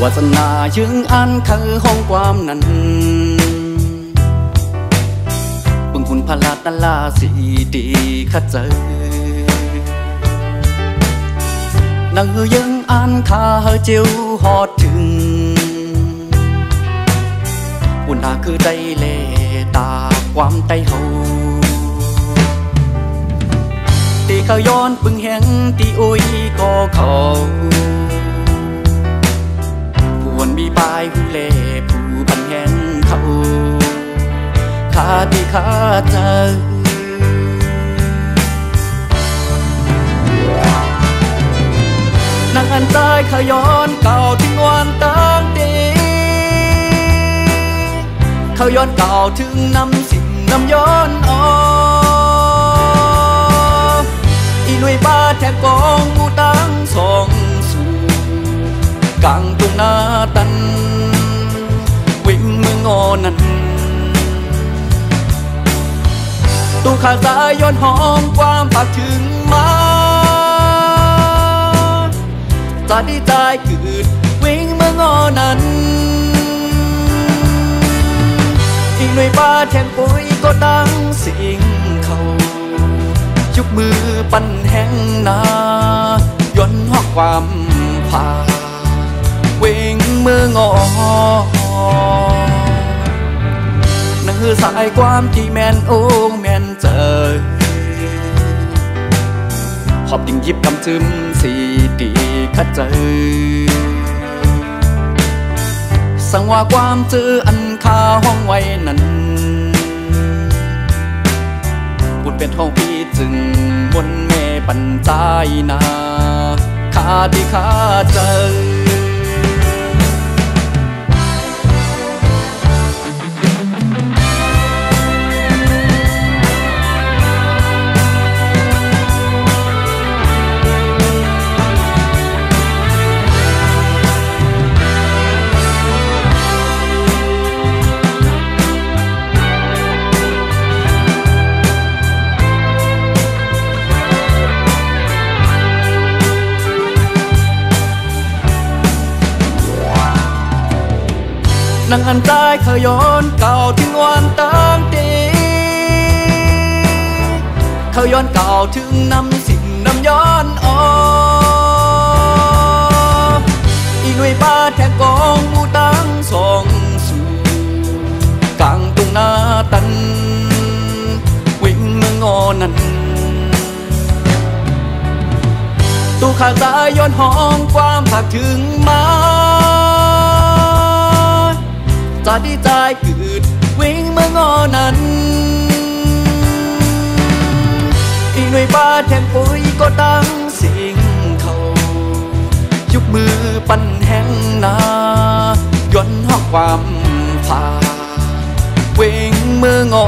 าสนายึงอันคือห้องความนั้นบึงคุณพลาตลาสีดีขัดเจอนังยังอันคาเจียวหอดถึงบุญนาคือใจเล่ตาความใจเฮาตีเขาย้อนปึงแหงตีอุยก็เขาผู้วนมีปลายผู้เล่ผู้บันแหงเขาขาที่ขาเจอนางอันใจเขาย้อนเก่าถึงวันตั้งเดเขาย้อนเก่าถึงน้ำสิ่งน้ำย้อนอ๋ออีลุยป้าแทบกองมูตั้งสองสู่กลางตรงหน้าตันวิ่งเมืองงอนั้นตู้ขาสายย้อนหอมความปากถึงมาจะดีใจเกิดวิ่งเมืองงอนั้นอีลุยป้าแทงปุ๋ยก็ตั้งสิ่งเขายุกมือปั่นแห้งนาย้อนหอกความผาเวงเมื่องอนั่งสายความที่แมนโอ้แมนเจอขอบดิ่งยิบกำจึมสีดีขัดเจอสังว่าความเจออันคาห้องไว้นั้นบุญเป็นห้องพี่จึงบนแม่ปัญจายนาขาที่ขาเจอนั่งอันใจเขาย้อนเก่าถึงวันตั้งเดเขาย้อนเก่าถึงน้ำสิ่งน้ำย้อนอ๋ออีลุยป้าแทกกองมูตั้งสองสู่กลางตรงหน้าตันวิ่งเมืองงอนั้นตู้ขาสายย้อนห้องความผักถึงมาจะดีใจเกิดวิ่งเมืองงอนั้นอีหน่วยป้าแทงปุ๋ยก็ตั้งสิ่งเขายุกมือปั่นแห้งนาย้อนหอกความผาวิ่งเมืองงอ